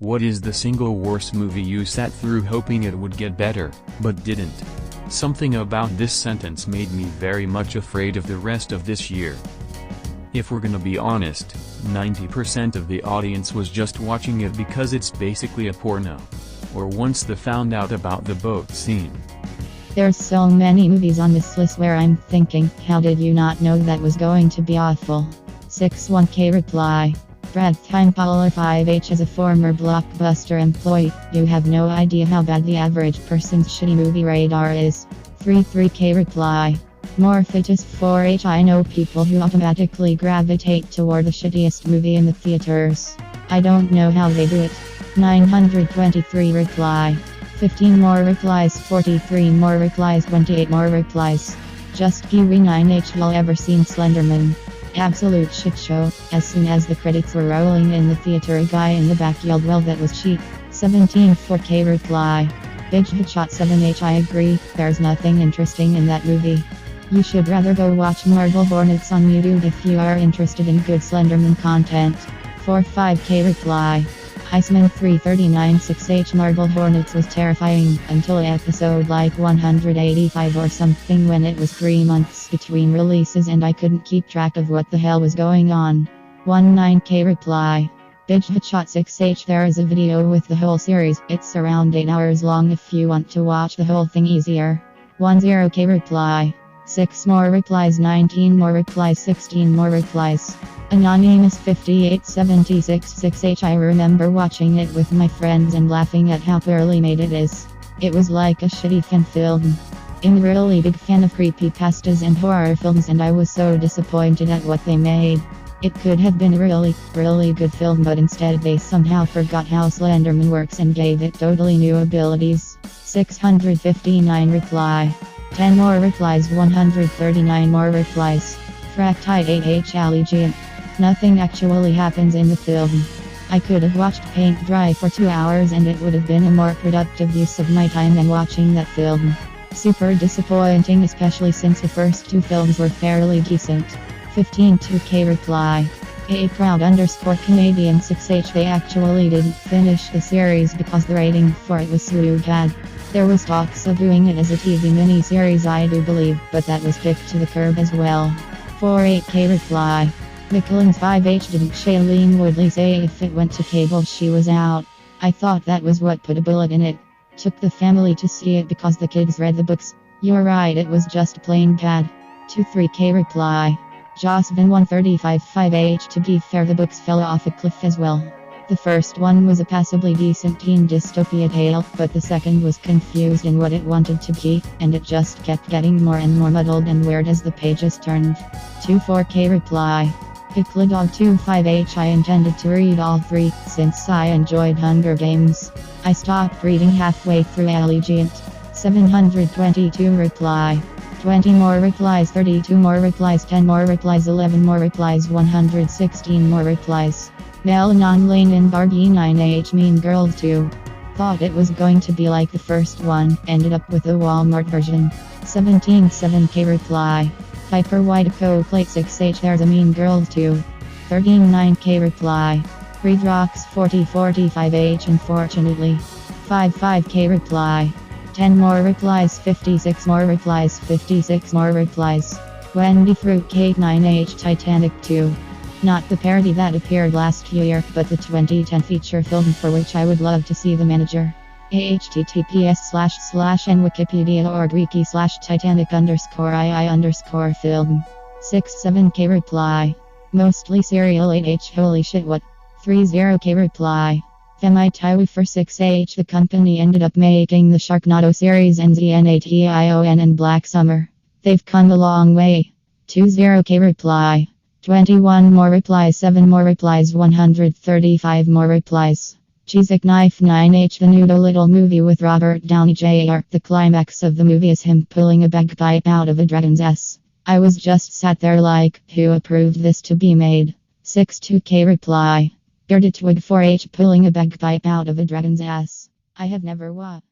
What is the single worst movie you sat through hoping it would get better, but didn't? Something about this sentence made me very much afraid of the rest of this year. If we're gonna be honest, 90% of the audience was just watching it because it's basically a porno. Or once they found out about the boat scene. There's so many movies on this list where I'm thinking, how did you not know that was going to be awful? 61K reply. Brad Time Polar 5H is a former Blockbuster employee. You have no idea how bad the average person's shitty movie radar is. 33K reply. Morphitus 4H. I know people who automatically gravitate toward the shittiest movie in the theaters. I don't know how they do it. 923 reply. 15 more replies, 43 more replies, 28 more replies. Just Kiwi 9H. Y'all ever seen Slenderman? Absolute shit show. As soon as the credits were rolling in the theater, a guy in the back yelled, "Well, that was cheap." 17 4K reply. Bitch Headshot 7H. I agree, there's nothing interesting in that movie. You should rather go watch Marble Hornets on YouTube if you are interested in good Slenderman content. 45K reply. Iceman 339 6H. Marble Hornets was terrifying until episode like 185 or something, when it was 3 months between releases and I couldn't keep track of what the hell was going on. 19K reply. Bitch Headshot 6H. There is a video with the whole series. It's around 8 hours long if you want to watch the whole thing easier. 10K reply. 6 more replies, 19 more replies, 16 more replies. Anonymous 5876 6H. I remember watching it with my friends and laughing at how poorly made it is. It was like a shitty fan film. I'm a really big fan of creepypastas and horror films, and I was so disappointed at what they made. It could have been a really good film, but instead they somehow forgot how Slenderman works and gave it totally new abilities. 659 reply. 10 more replies, 139 more replies. Fractide 8H. Allegiant. Nothing actually happens in the film. I could have watched paint dry for 2 hours and it would have been a more productive use of my time than watching that film. Super disappointing, especially since the first 2 films were fairly decent. 15 2K reply. A proud _Canadian 6H. They actually didn't finish the series because the rating for it was so bad. There was talks of doing it as a TV miniseries, I do believe, but that was kicked to the curb as well. 48K reply. Mickelins 5H. Didn't Shailene Woodley say if it went to cable she was out? I thought that was what put a bullet in it. Took the family to see it because the kids read the books. You're right, it was just plain bad. 23K reply. Jocelyn 135 5H. To be fair, the books fell off a cliff as well. The first one was a passably decent teen dystopia tale, but the second was confused in what it wanted to be, and it just kept getting more and more muddled and weird as the pages turned. 24K reply. Picklidog 25H. I intended to read all 3, since I enjoyed Hunger Games. I stopped reading halfway through Allegiant. 722 reply. 20 more replies, 32 more replies, 10 more replies, 11 more replies, 116 more replies. Melanon Lane and Barbie 9H. Mean Girls 2. Thought it was going to be like the first one, ended up with the Walmart version. 17.7K reply. Piper White Plate 6H. There's a Mean Girls 2. 13.9K reply. Redrox 4045H. Unfortunately. 55K reply. 10 more replies, 56 more replies, 56 more replies. Wendy Fruitcake 9H. Titanic 2. Not the parody that appeared last year, but the 2010 feature film for which I would love to see the manager. https://wiki/titanic_ii_film. 67K reply. Mostly serial 8H. Holy shit, what? 30K reply. Femitaiwu for 6H. The company ended up making the Sharknado series and Xnation and Black Summer. They've come a long way. 20K reply. 21 more replies, 7 more replies, 135 more replies. Cheesic Knife 9H. The new Dolittle movie with Robert Downey Jr. The climax of the movie is him pulling a bagpipe out of a dragon's ass. I was just sat there like, who approved this to be made? 62K reply. Bearded Twig 4H. Pulling a bagpipe out of a dragon's ass. I have never watched.